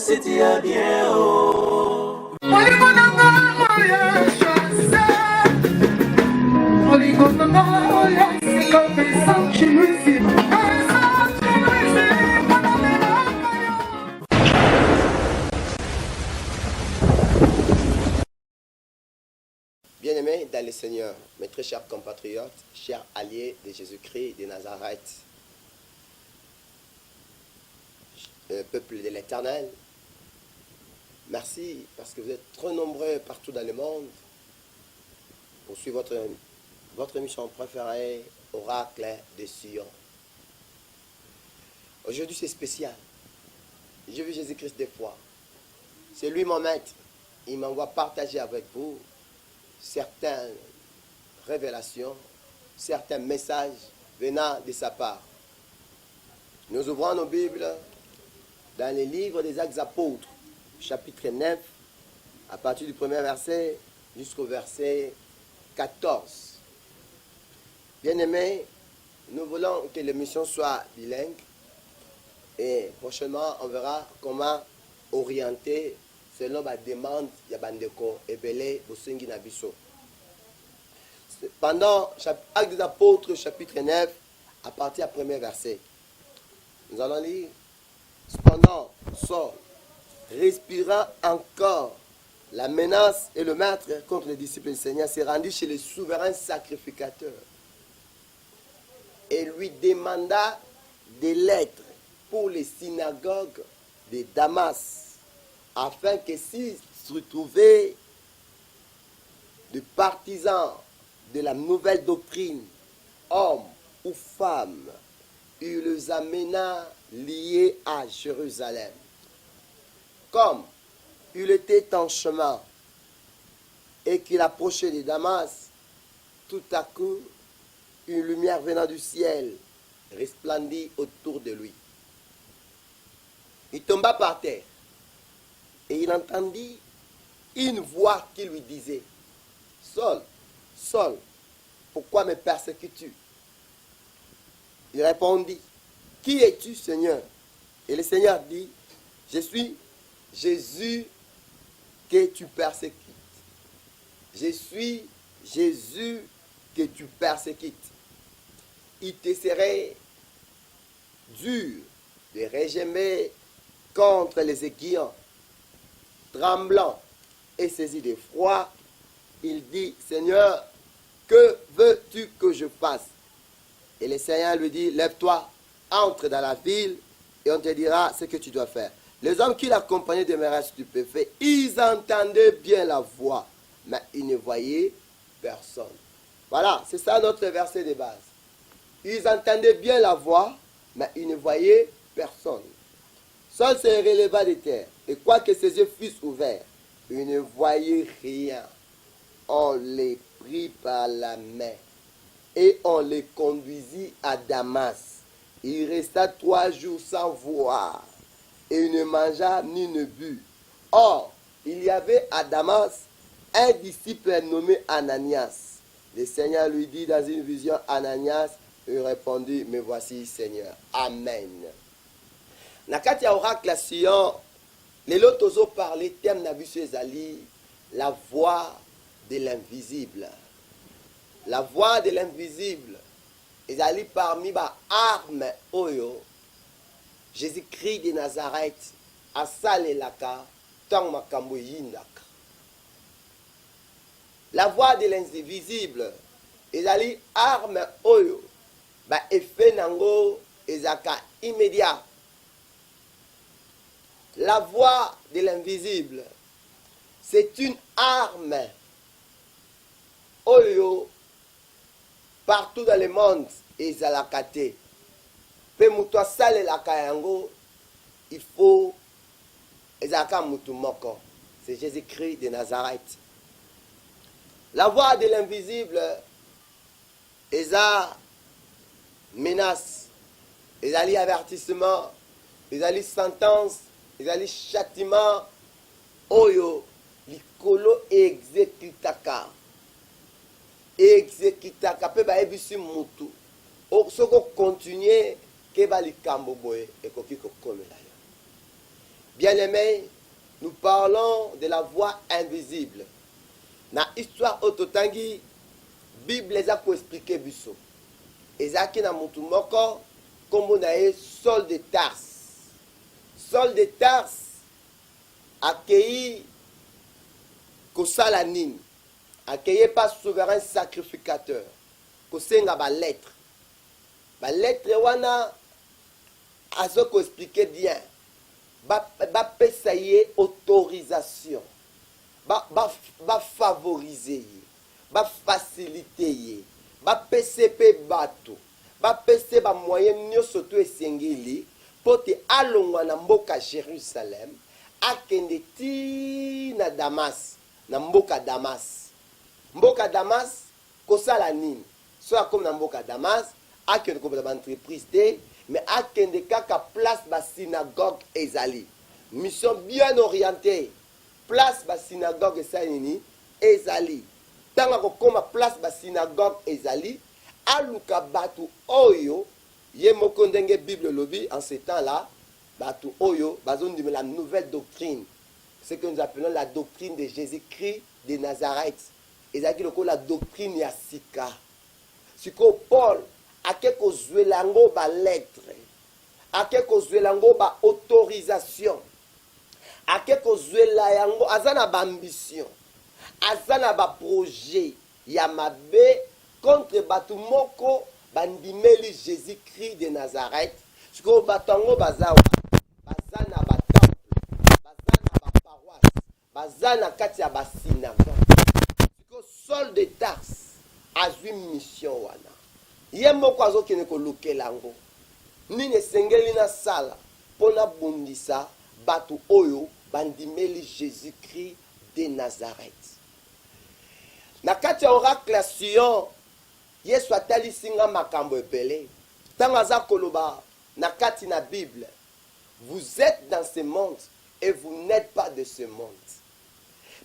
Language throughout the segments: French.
c'était bien oh. Bien-aimés dans le Seigneur, mes très chers compatriotes, chers alliés de Jésus-Christ de Nazareth, peuple de l'Éternel, merci parce que vous êtes trop nombreux partout dans le monde pour suivre votre émission préférée, Oracle de Sion. Aujourd'hui c'est spécial. J'ai vu Jésus-Christ des fois. C'est lui mon maître. Il m'envoie partager avec vous certaines révélations, certains messages venant de sa part. Nous ouvrons nos Bibles dans les livres des Actes Apôtres, chapitre 9, à partir du premier verset jusqu'au verset 14. Bien-aimés, nous voulons que l'émission soit bilingue et prochainement on verra comment orienter selon la demande de Bandeko et Belé Bosengi Nabiso. Pendant Actes des Apôtres, chapitre 9, à partir du premier verset, nous allons lire. Cependant, Saul, respirant encore la menace et le maître contre les disciples du Seigneur, s'est rendu chez le souverain sacrificateur et lui demanda des lettres pour les synagogues de Damas, afin que s'il se trouvait des partisans de la nouvelle doctrine, hommes ou femmes, il les amena liés à Jérusalem. Comme il était en chemin et qu'il approchait de Damas, tout à coup, une lumière venant du ciel resplendit autour de lui. Il tomba par terre et il entendit une voix qui lui disait, « Saul, Saul, pourquoi me persécutes-tu » Il répondit, « Qui es-tu, Seigneur » Et le Seigneur dit, « Je suis Jésus que tu persécutes. Je suis Jésus que tu persécutes. Il te serait dur de régimer contre les aiguillons. » Tremblant et saisi de froid, il dit, « Seigneur, que veux-tu que je fasse » Et le Seigneur lui dit, « Lève-toi, entre dans la ville et on te dira ce que tu dois faire. » Les hommes qui l'accompagnaient demeuraient stupéfaits. Ils entendaient bien la voix, mais ils ne voyaient personne. Voilà, c'est ça notre verset de base. Ils entendaient bien la voix, mais ils ne voyaient personne. Saul se releva de terre, et quoique ses yeux fussent ouverts, il ne voyait rien. On les prit par la main, et on les conduisit à Damas. Il resta 3 jours sans voir, et il ne mangea ni ne but. Or, il y avait à Damas un disciple nommé Ananias. Le Seigneur lui dit dans une vision, Ananias, il répondit, me voici Seigneur. Amen. Nakati ya oracle Sion, lelo tozo parler thème na biso ezali la voix de l'invisible. La voix de l'invisible ezali parmi ba armes oyo Jésus-Christ de Nazareth asalelaka tant makambo yindaka. La voix de l'invisible ezali arme oyo ba effet nango ezaka immédiat. La voix de l'invisible, c'est une arme oyo partout dans le monde ezalaka te. Pe mutu asalelaka yango, il faut ezalaka mutu moko. C'est Jésus-Christ de Nazareth. La voix de l'invisible eza menace, ezali avertissement, ezali sentence, ezali châtiment oyo likolo exécutaka pe bayebisi mutu soko continuer ke balikambo boye ekoki kokomela yo. Bien-aimés, nous parlons de la voix invisible. Dans l'histoire autotangi, Bible les a expliqué biso. Ezaki na mutu moko kombo na ye Saul de Tarse. Saul de Tarse accueilli kosala nini. Accueilli pas souverain sacrificateur. Kosenga ba lettre. Ba lettre wana azoko expliquer bien. Ba pesa ye autorisation. Ba favoriser ye. Ba faciliter ye. Ba PCP bato. Ba PC ba moyen nyonso to esengeli pote alongwa na mboka Jérusalem akende ti na Damas, na mboka Damas. Mboka Damas kosala nini? So akomi na mboka Damas akende ko ba entreprise te, mais akende kaka place ba synagogue ezali. Mission bien orientée. Place ba synagogue esalini ezali. Tanga kokoma place ba synagogue ezali aluka batu oyo ye moko ndenge Bible lobi en ce temps-là batu oyo bazondime la nouvelle doctrine, ce que nous appelons la doctrine de Jésus-Christ de Nazareth. Ezaki loko la doctrine ya sika. Siko Paul ake kozwelango ba lettre, ake kozwelango ba autorisation, ake kozwela yango azana ba ambition, azana ba projet ya mabe contre batu moko bandimeli Jésus-Christ de Nazareth. Siko batango bazawa bazana ba temple, bazana ba paroisse, bazana kati ya ba synagogue. Siko Saul de Tarse azwi mission wana. Ye moko azokene kolukela yango. Nini esengeli na sala pona bundisa batu oyo bandimeli Jésus-Christ de Nazareth. Na kati ya oracle ya Sion, Yesu atalisinga makambo epele. Tanga za koloba na kati na Bible, vous êtes dans ce monde et vous n'êtes pas de ce monde.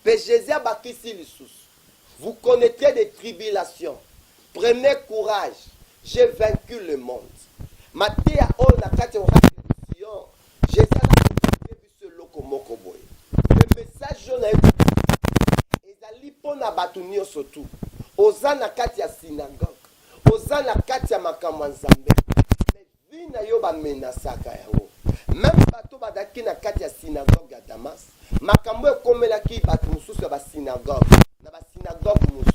Mais Jésus a bakisi lisusu. Vous connaîtrez des tribulations. Prenez courage. J'ai vaincu le monde. Matthieu o na kati ya oracle ya Sion, Jésus a biso loko moko boye. Le message on a ezali pona batu nyonso tu. Oza na kati ya synagogue, oza na kati ya makambo nzambe, mais vina yo ba menasaka yango. Même bato badaki na kati ya synagogue ya Damas, makambo ekomelaki bato mususu ya ba synagogue, na ba synagogue mususu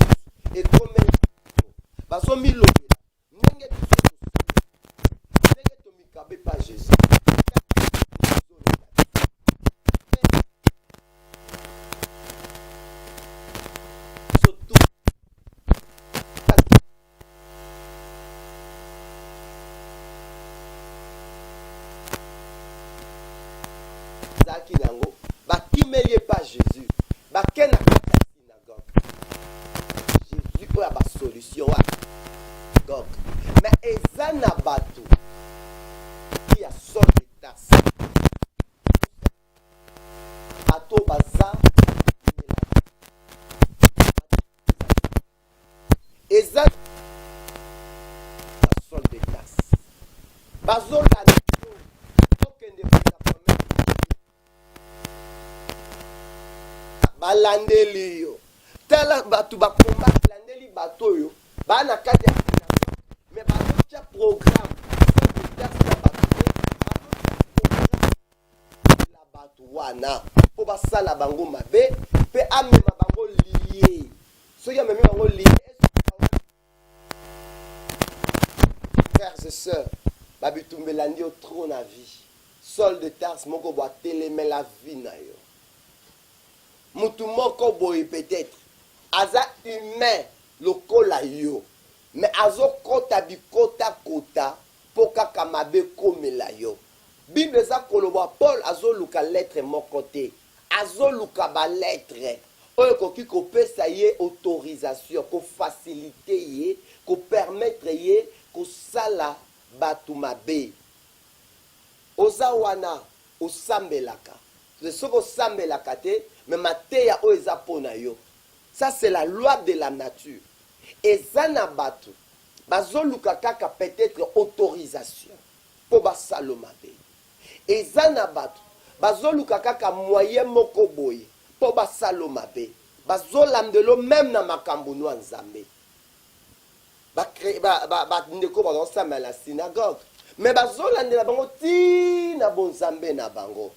ekomelaki baso milobela ndenge biso ndenge tomikabe pa Jésus. Bakimeli pas Jésus. Bakena kati ya synagogue. Jésus oyo ba solution wa Gog. Mais ezana bato qui a Saul de Tarse. Bato baza ezana Saul de Tarse. Bazola balandeli yo tala batu bakomba balandeli bato yo bana kati ya mais bazotia programme la batu wana po basala bango mabe pe amema bango lié soki amemi bango lié. Frères et sœurs, babitumbelandi yo trop na vie. Saul de Tarse moko bo ateleme la vie na yo. Mutu moko boye peut-être aza humain lokola yo, mais azo kota bikota kota poka kamabe komela yo. Bible za koloba Paul azo luka lettre moko te, azo luka ba lettre oyo koki kopesa ye autorisation, ko faciliter ye, ko permettre ye ko sala batu mabe. Oza wana osambelaka. C'est ce que sambelaka te, mais mateya o eza pona yo. Ça c'est la loi de la nature. Ezana batu bazoluka kaka peut-être autorisation pour basalo mabe. Ezana batu bazoluka kaka moyen moko boye po basalo mabe bazolandelo même na makambo no nzambe ndeko bazosambela la synagogue mais bazolandela bango ti na bonzambe na bango.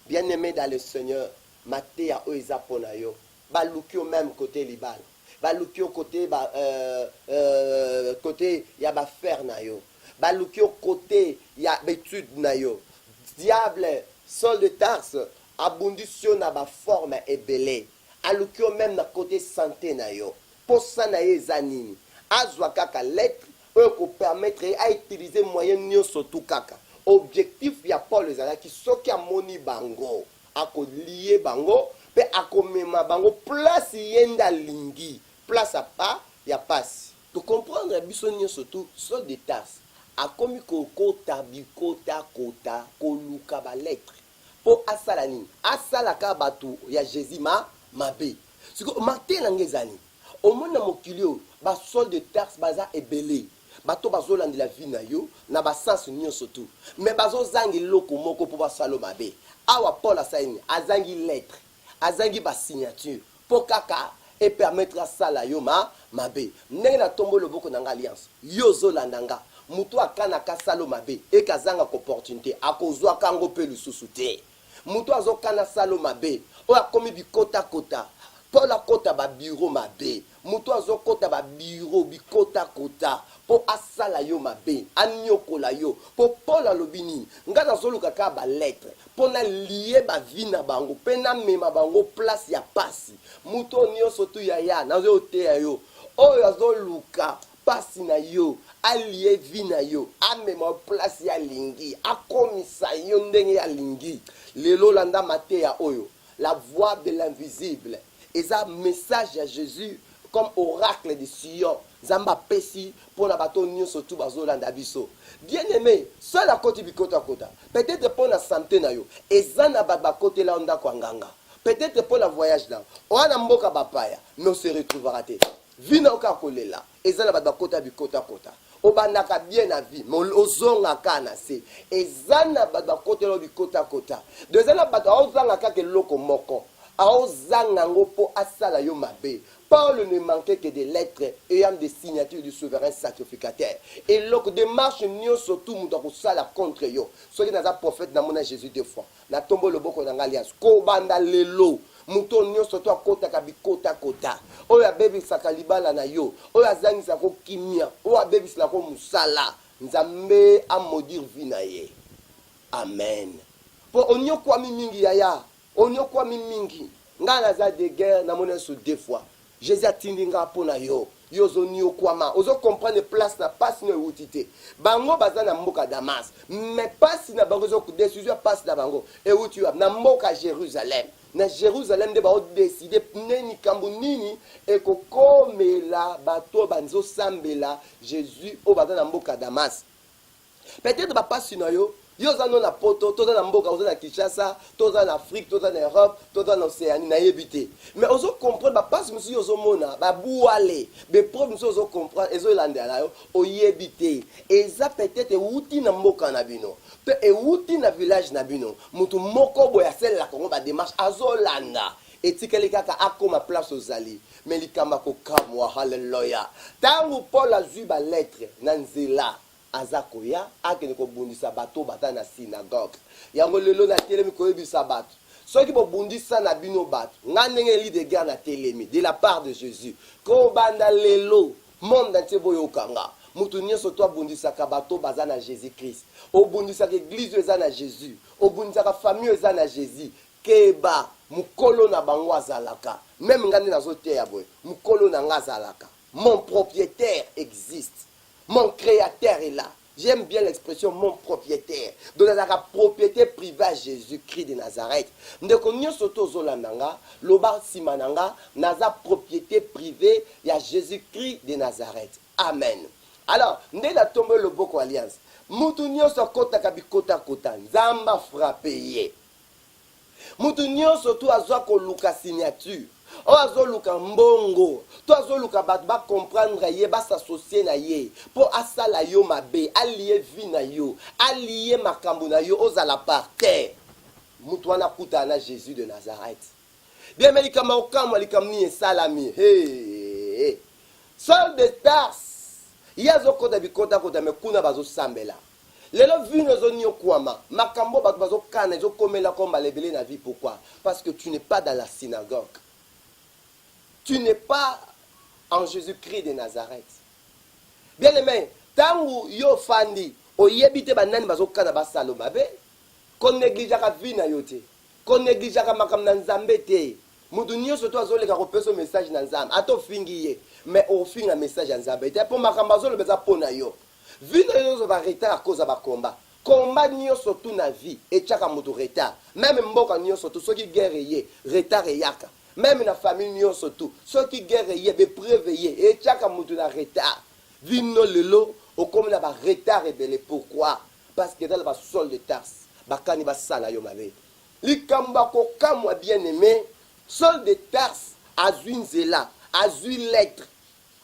Bien aimé dans le Seigneur, Matéa oeza pona yo baluki au même côté libal baluki au côté côté ya ba fer na yo baluki au côté ya bétude na yo. Diable Saul de Tarse abondission na ba forme ebele aluki au même na côté santé na yo posa na ye zanini azwa kaka lettre ko permettre à utiliser moyen nyonso tout kaka. Objectif ya Paul ezalaki soki amoni bango akolié bango pe akomema bango place yenda lingi place a pas ya passe to comprendre biso nyonso tout Saul de Tarse akomi kokota bikota kota koluka ba lettre po asala nini asalaka bato ya Jésus mabe siko Martin ngezani omona mokilio ba Saul de Tarse baza ebele bato bazolandi la vie na yo na basens nyonso tout mais bazozangi loko moko po basalo mabe awa Paul asaini azangi lettre azangi ba signature po kaka et permettre à sala yo mabe ndenge na tombo loboko na alliance yo zolandanga mutu akana ka salo mabe e kazanga opportunité akozwa kango pe lisusu te mutu azokana salo mabe o akomi bikota kota Paul akota ba bureau mabe mutu azokota ba bureau bikota kota po asala yo mabe anyokola yo po Paul alobini nga nazoluka ka ba lettre po na lié ba vie na bango pe na mema bango place ya pasi mutu nyonso tu ya nazo te yo oyo azoluka pasi na yo allié vie na yo amema place ya lingi akomisa yo ndenge ya lingi lelo landa Matéa oyo la voix de l'invisible et ça message à Jésus comme oracle de Sion zamba pesi pour la bateau surtout bazolanda biso. Bien aimé, seul à côté bikota kota. Peut-être pour la santé na yo. Et ça na ba côté là onda kwanganga. Peut-être pour la voyage là. On a mboka bapaya, mais on se retrouvera te. Vina oka kolela. Et ça na ba kota bikota kota. Obandaka bien na vie, mais ozonga kana se. Et ça na ba côté là bikota kota. Deuxième ba ozanga ka ke loko moko. Aozangango po asala yo mabe. Paul ne manquait que des lettres ayant des signatures du souverain sacrificateur. Et l'autre démarche n'y surtout moudako sala contre yo. Soit qui n'a pas prophète dans mon Jésus deux fois. Na tombo le boko dans l'alliance. Kobanda lelo. Mouton n'y surtout à kota kabi kota kota. Oya baby sakalibala na yo. Oya zangi sako kimia. Oya baby sako musala. Nzambe a maudire vinaye. Amen. Pour onyo kwa mingi yaya. Onyo kwa mingi. Nga naza de guerre na mon sous deux fois. Jésus a tindinga pona yo. Yo zoni okwama. Ozo comprendre place na passe no utité. Bango baza na mboka Damas. Mais passe na bango zo décision passe na bango. Et où tu as na mboka Jérusalem. Na Jérusalem de ba décider neni kambu nini et ko komela bato banzo sambela Jésus o baza na mboka Damas. Peut-être ba passe na yo. Yo zano na poto, toza na mboka, toza na Kinshasa, toza na Afrique, toza na Europe, toza na Océanie, na yebite. Mais ozo comprendre ba passe monsieur ozo mona, ba bouale, be preuve monsieur ozo comprendre, ezo landela yo, o yebite. Et ça peut-être outi na mboka na bino. Pe e outi na village na bino. Mutu moko boya sel la Congo ba démarche azo landa. Et tikeli kaka akoma place aux alliés. Mais likama ko kamwa, hallelujah. Tangu Paul a vu ba lettre na nzela. Azakoya akene ko bundisa bato bata na synagogue yango lelo na telemi ko yebisa bato soki bo bundisa na bino bato ngandenge li de guerre na telemi de la part de Jésus ko banda lelo monde entier boyo kanga mutu nyonso to bundisa ka bato baza na Jésus Christ o bundisa ka église eza na Jésus o bundisa ka famille eza na Jésus keba mukolo na bango azalaka même ngande nazote ya boy mukolo na ngazalaka mon propriétaire existe. Mon créateur est là. J'aime bien l'expression mon propriétaire. Donc, la propriété privée à Jésus-Christ de Nazareth. Ndeko nyonso tozolandanga, loba simananga, naza propriété privée ya Jésus-Christ de Nazareth. Amen. Alors, ndé la tombe le boko alliance. Mutu nyonso kota kabikota kota, nzamba frappé ye. Mutu nyonso to azwa ko luka signature. O azoluka mbongo to azoluka bat ba comprendre ye ba s'associer na ye po asala yo mabe allié vie na yo allié makambo na yo ozala par terre Mutuana kutana Jésus de Nazareth. Bien mais likama okamwa likamni salami. Hey. Saul de Tars. Yazo kota bikota kota mekuna bazo sambela. Lelo vino zoni okwama. Makambo bazo kana zo komela komba lebele na vie. Pourquoi? Parce que tu n'es pas dans la synagogue. Tu n'es pas en Jésus-Christ de Nazareth. Bien aimé, tangu yo fandi oyebite banani bazo kana basalo mabe. Kon négligera vie na yote. Kon négligera makam na nzambe te. Mutu nyonso to azoleka kopesa message na nzambe. Ato fingi ye, mais au finga message na nzambe te. Po makamba zolo beza pona yo. Vie na yo va retard à cause ba combat. Combat nyonso tu na vie et chaka mutu retard. Même mboka nyonso tu soki guerre ye, retard e yaka. Même na famille nyonso tu soki guerre ye be préveiller et chaka mutu na retard. Vie no lelo o comme na ba retard e belé. Pourquoi? Parce que dans ba sol de Tars, bakani ba sala yo mabe. Likamba ko kamwa bien aimé. Saul de Tars azwi nzela, azwi lettre,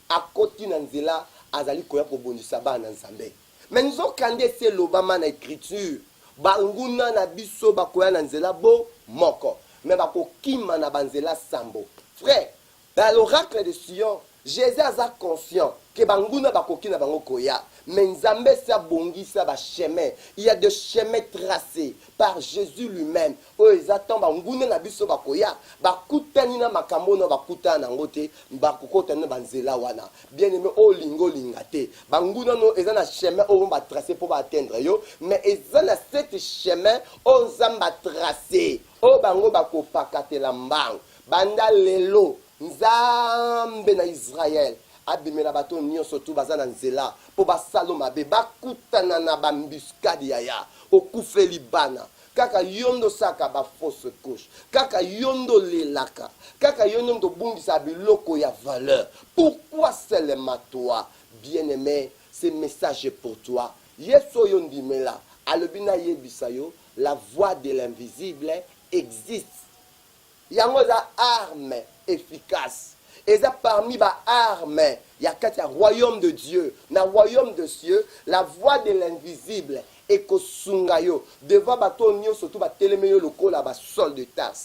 akoti na nzela, azali koya kobondisa bana nzambe. Mais nous avons se lobama na écriture, banguna na biso bakoya na nzela bo moko, mais bako kima na banzela sambo. Frère, dans l'oracle de Sion, Jésus a conscient que banguna bakoki na bango koya, mais nzambe sa bongisa ba chemin. Il y a des chemins tracés par Jésus lui-même. Oh, ils attendent banguna na biso bakoya, bakutani na makambo na bakutana ngote, bakukota na banzela wana. Bien aimé, oh lingo lingate. Banguna no ezana chemin oh ba tracé pour ba atteindre yo, mais ezana cette chemin oh nzamba tracé. Oh bango bakopakate la mbang. Banda lelo nzambe na Israël. Abimela bato nyonso tu baza na nzela po basalo mabe bakutana na bambuscade yaya okufeli bana kaka yondo saka ba fausse couche kaka yondo lelaka kaka yondo bungisa biloko ya valeur. Pourquoi seulement toi bien-aimé? Ce message est pour toi. Yeso yondimela alobina yebisayo, la voix de l'invisible existe. Yango za arme efficace. Et ça parmi les armes, il y a quatre royaume de Dieu. Dans le royaume de Dieu, la voix de l'invisible est que sungayo. Devant batonio surtout ba telemeyo loko la ba sol de Tars.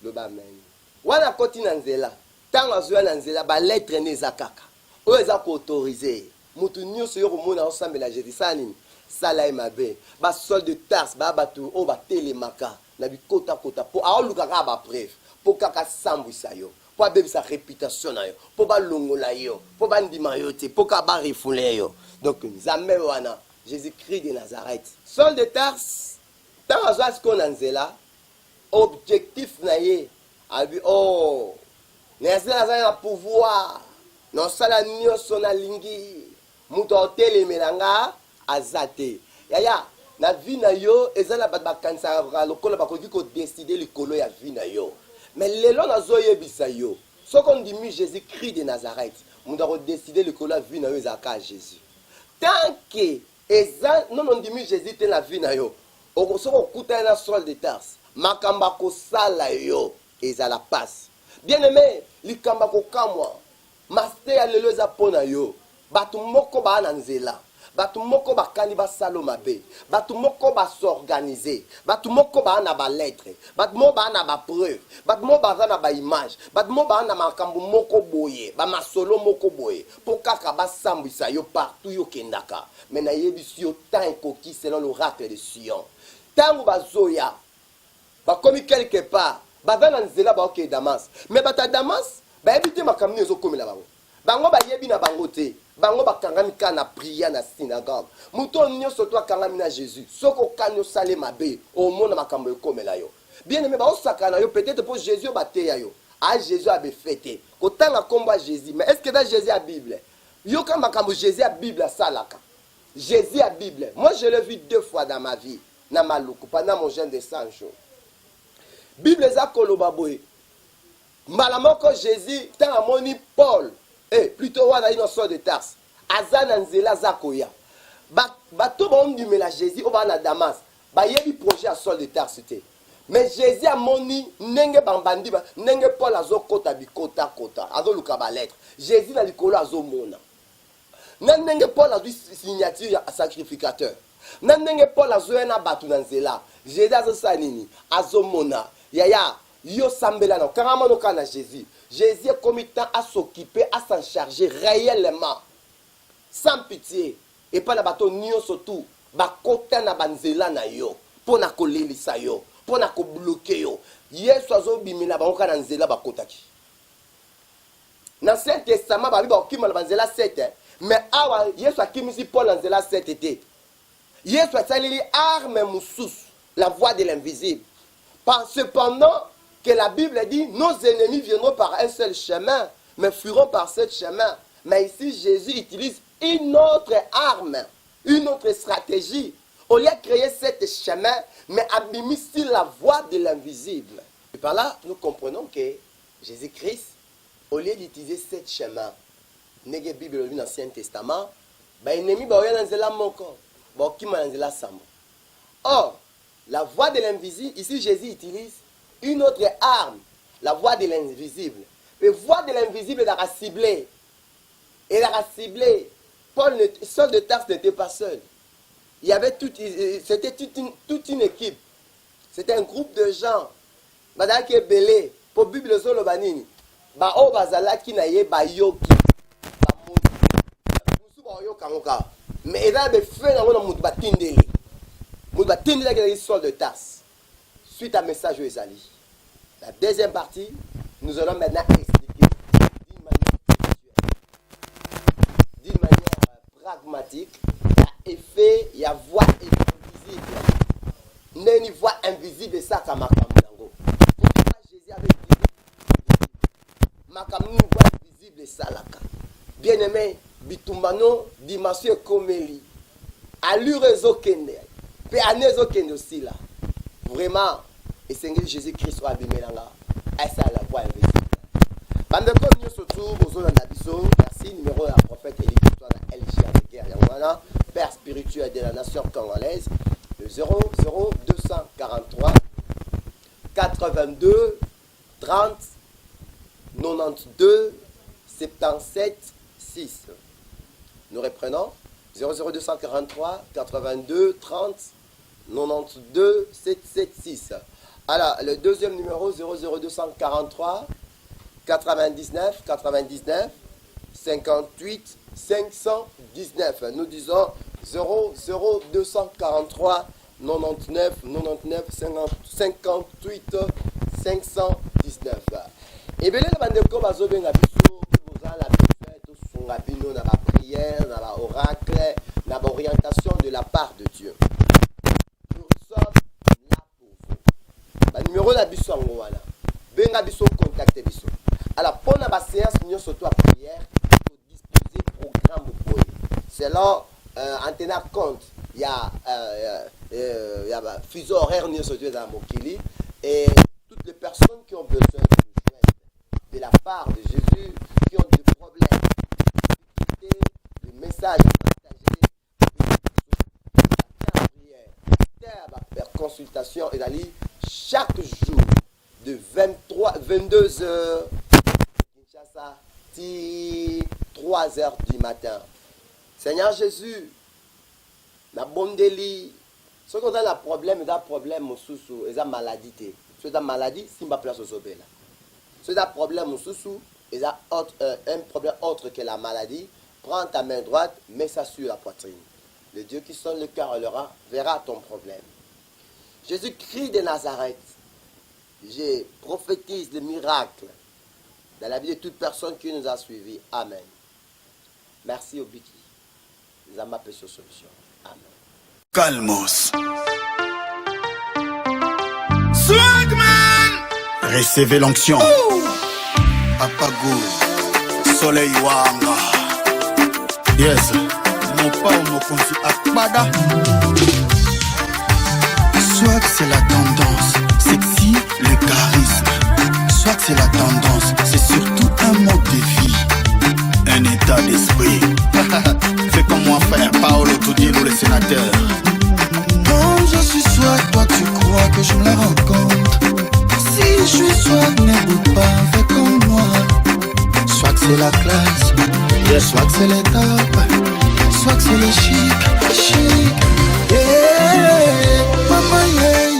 Le bamen. Wana koti nanzela. Tant azwa nanzela ba lettre nezakaka. O eza ko autoriser. Mutu nyonso yo komona ensemble la Jésus salini. Sala mabe. Ba sol de Tars ba batu o ba telemaka na bi kota kota po a luka ka ba preuve. Po kaka sambwisa yo. Pour avoir sa réputation, pour pas longola yo, pour pas ndima yo te, pour pas refoulé yo. Donc Nzambe wana, Jésus-Christ de Nazareth. Saul de Tars, tant à ce qu'on en là, objectif na ye, a dit oh, Nazareth a pouvoir, non sala nyonso na lingi, muto hôtel melanga azate. Yaya, na vie na yo, ezala ba kansa lokola bakoki ko décider likolo ya vie na yo. Mais les gens n'ont pas dit ce qu'on dit Jésus-Christ de Nazareth, on doit décider le que la vie n'a eu à Jésus. Tant que non on dit Jésus te la vie n'a eu, on se retrouve dans la sol de Tars, makamba ko sala yo ezala passe. Bien aimé, li kamba ko kamwa, master aleleza pona yo, batu moko ba nanzela. Batu moko ba kaniba saloma be, batu moko ba s'organiser, batu moko ba na ba lettre, batu moko ba na ba preuve, batu moko ba na ba image, batu moko ba na makambu moko boye, ba masolo moko boye, pour kaka ba sambisa yo partout yo kendaka. Mais na yebisi yo tant koki selon l'oracle de Sion. Tango ba zoya, ba komi quelque part, ba dans nzela ba ok Damas, mais ba ta Damas, ba ebite makamni ezo komi la bango. Bango ba yebi na bango te. Bango bakangami kana priya na synagogue. Muto nyonso to akangami na Jésus. Soko kanyo sale mabe, o mona makambo ekomela yo. Bien aimé ba osakana yo peut-être pour Jésus bateya yo. Ah Jésus a fêté. Kotanga komba Jésus. Mais est-ce que dans Jésus a Bible? Yo ka makambo Jésus a Bible salaka. Jésus a Bible. Moi je l'ai vu 2 fois dans ma vie. Na maluku pendant mon jeûne de 100 jours. Bible za koloba boy. Malamoko Jésus tant amoni Paul. Plutôt wana ino sol de Tars. Azana nzela zakoya. Bato ba ondimela Jésus oba na Damas. Ba yebi projet à sol de Tars te. Mais Jésus a moni nenge bambandi ba nenge Paul azokota bikota kota. Azoluka ba lettre. Jésus na likolo azomona. Na nenge Paul a signature ya sacrificateur. Na nenge Paul azoya na batu na nzela. Jésus azosala nini azomona yaya yo sambela na karama no kana Jésus. Jésus est comme temps à s'occuper, à s'en charger réellement sans pitié et pas la bateau nio surtout bakota na banzela na yo pona kolelisa yo pona ko bloquer yo Yesu azobimela bango na nzela bakotaki. Dans l'Ancien Testament, la Bible a banzela 7, mais awa Yesu akimisi Paul en nzela 7 était. Yesu a tali arme moussous, la voix de l'invisible. Cependant que la Bible dit, nos ennemis viendront par un seul chemin, mais fuiront par ce chemin. Mais ici, Jésus utilise une autre arme, une autre stratégie. Au lieu de créer cet chemin, mais a mis sur la voie de l'invisible. Et par là, nous comprenons que Jésus-Christ, au lieu d'utiliser ce chemin, la Bible dans l'Ancien Testament, l'ennemi va dans la monko, or, la voie de l'invisible, ici Jésus utilise une autre arme, la voie de l'invisible. La voie de l'invisible, elle a ciblé. Elle a ciblé. Paul, seul de Tarse n'était pas seul. Il y avait c'était toute une équipe. C'était un groupe de gens. Madame qui est belé, pour Bible solo banini. Ba o bazala ki na ye ba yoki. Ba modi. Musu ba yo kangoka. Mais il a des feux dans le monde ba tindeli. Monde ba tindeli qui est sol de Tarse. Suite à message de Ezali. La deuxième partie, nous allons maintenant expliquer d'une manière pragmatique, il y a effet, il y a voix invisible. N'est une voix invisible, ça, ça m'a kamoulango. Pourquoi Jésus avait dit makamou, une voix invisible, ça, là. Bien aimé, bitumbano, dimension komeli. Allure ezokende. Pe anezokende aussi, là. Vraiment. Et Seigneur Jésus-Christ soit abîmé là. Et ça la voix invisible. Bandeko nous surtout besoin d'abisso. Merci numéro la prophète Élie toi dans LG avec Yangwana, père spirituel de la nation congolaise. Le 00243 82 30 92 77 6. Nous reprenons 00243 82 30 92 776. Alors, le deuxième numéro 00243 99 99 58 519. Nous disons 00243 99 99 58 519. Et bien, les bandeko bazobenga biso vous avez la fête sunga bino na ba prière, na ba oracle, na ba orientation de la part de Dieu. Nous sommes numéro na biso ngo wana benga biso contacter biso alors pour na ba séance nous surtout à prière pour disposer programme pour selon en tenant compte il y a fuseau horaire nous surtout dans Mokili et toutes les personnes qui ont besoin de nous joindre de la part de Jésus qui ont des problèmes des messages partagés la consultation et la ligne chaque jour de 22h Kinshasa 3h du matin. Seigneur Jésus, la bonne délit, ce qu'on a un problème au sous-sous, et la maladie. C'est la maladie, si ma place au Zobela. C'est un problème au sous-sous, et un problème autre que la maladie. Prends ta main droite, mets ça sur la poitrine. Le Dieu qui sonne le cœur verra ton problème. Jésus-Christ de Nazareth, je prophétise le miracle dans la vie de toute personne qui nous a suivis. Amen. Merci au Biki. Zama Pesio Solution. Amen. Calmos. Swagman. Recevez l'onction. Apago. Soleil Wanga. Yes. Mon pas mon conçu Akbada. Soit que c'est la tendance, sexy, le charisme. Soit que c'est la tendance, c'est surtout un mode de vie, un état d'esprit. Fais comme moi frère, Paolo Tudilo le sénateur. Quand je suis soit, toi tu crois que je me la rencontre. Si je suis soit, n'écoute pas, fais comme moi. Soit que c'est la classe, soit que c'est l'étape, soit que c'est le chic, chic. Yeah, maman, yeah,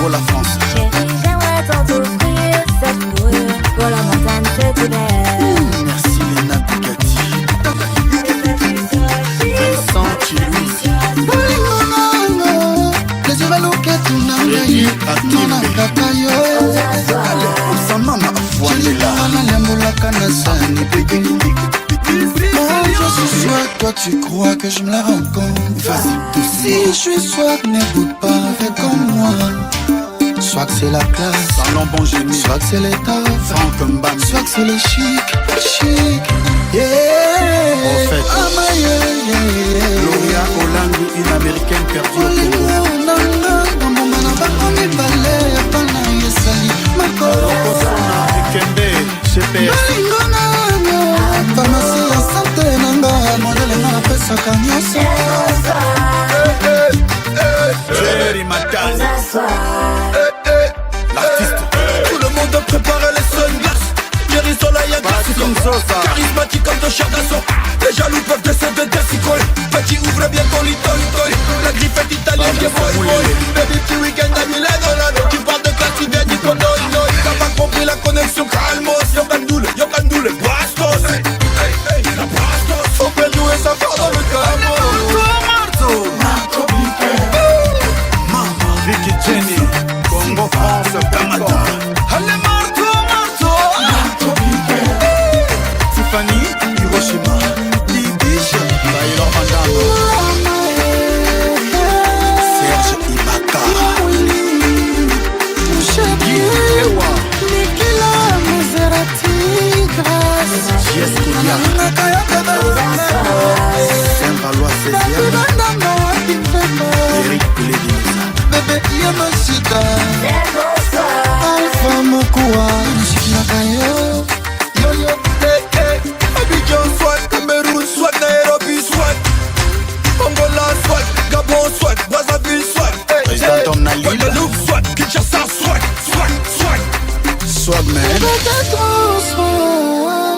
Congo, la France. Chérie, j'aimerais tant t'offrir cette fourrure pour la montagne cet hiver. Merci Léna Bugatti. Vincent Chilouzi. Les yeux velouqués, tout n'a rien. Non, n'a pas yo. Sa maman J'ai voilà. Moi je suis soit toi tu crois que je me la rencontre. Vas-y, Si je suis soit n'écoute pas, fais comme moi. Soit que c'est la classe, Salon bon génie. soit que c'est l'état, Franck Mbam. soit que c'est le chic, chic. Yeah. Au fait. Ah, my, yeah. Gloria Olangu, une américaine perdue au Congo. Kembe, GPS. Pharmacie ya sante nanga modele nga napesaka nyonso. Jerry Matane, l'artiste. Tout le monde prépare les sunglasses. Jerry Soleil à Bassim Sosa. charismatique comme de chers d'assaut. Les jaloux peuvent descendre de Dessicole. Petit ouvre bien ton lit. La griffette italienne qui est boy. Baby petit week-end à Milano. Tu parles de classe, tu viens du condo. T'as pas compris la connexion calmos. Yokandoule, Bastos. La Bastos. On peut jouer ça fort dans le camo. Vicky Jenny, Congo France, Kamata. Allez marteau. Tiffany, Hiroshima. Libiche, Baylor Mandano. Serge Ibaka. Ewa, J.S. Kounia. Saint-Valois 16e. Eric Poulet-Dinosa. Bébé Yamasika Alpha Mokua Nishikilaka yo Yo, Abidjan soit, Cameroun soit, Nairobi soit, Angola soit, Gabon soit, Brazzaville soit, Président Tom Nalila. Guadeloupe soit, Kinshasa soit. Swag man.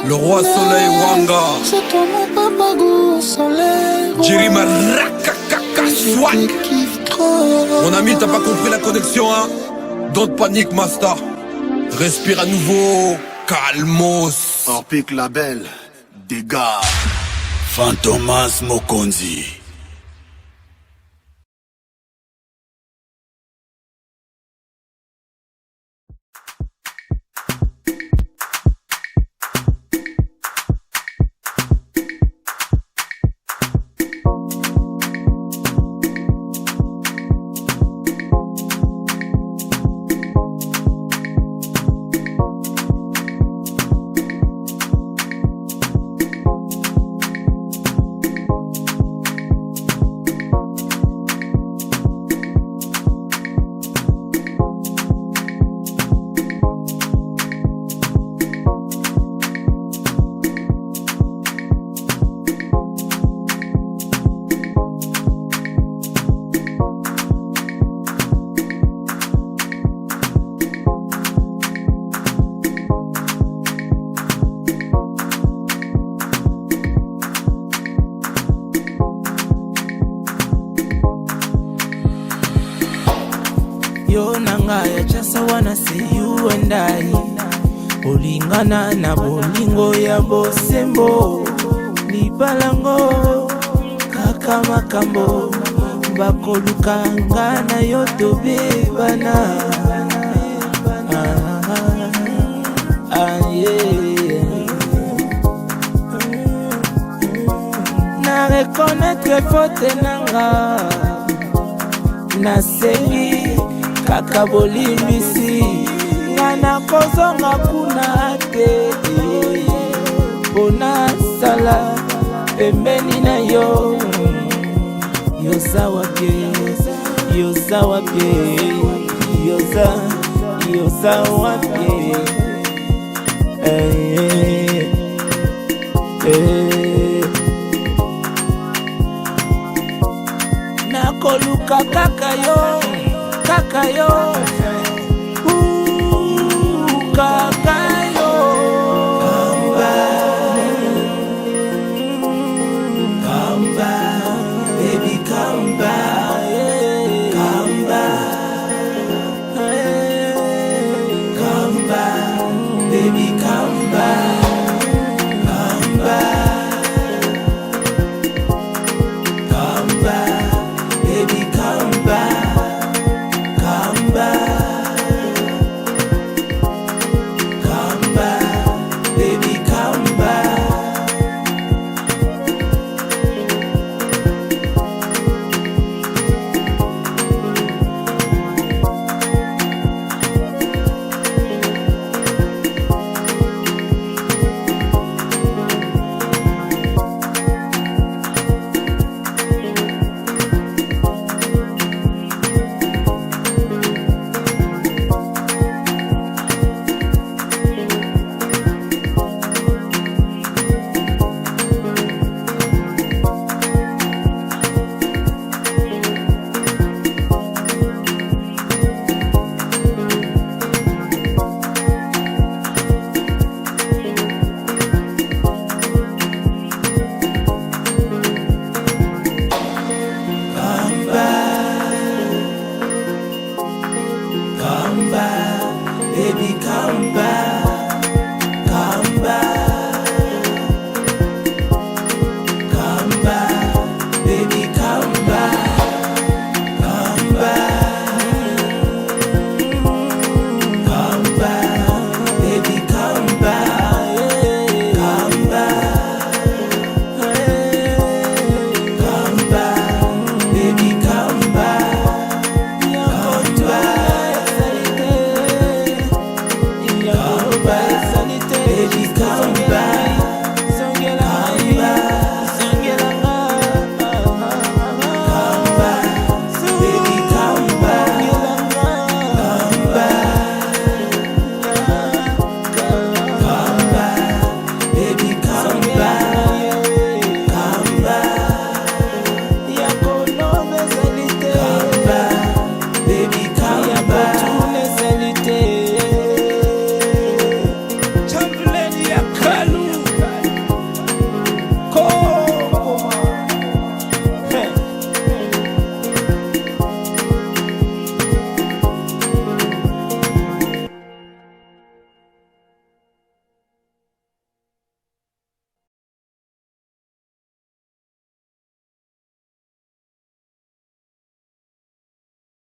Le roi soleil Wanga, C'est toi mon papa goût soleil Jerry Marakakaka soit. Kiffe trop. Mon ami, t'as pas compris la connexion, hein? Don't panique, Master. Respire à nouveau, calmos. Orpic Label. Dégâts. Fantomas Mokonzi. Yo nanga ya just wanna see you and I. Olingana na bolingo ya bosembo. Libalango kaka makambo. Bakoluka ngana yo tobebana. Yeah. Na reconnaître faute nanga. Nasengi kaka bolimbisi ngana kozonga kuna te pona sala pembeni na yo yozawa pie yozawa pie nakoluka kaka yo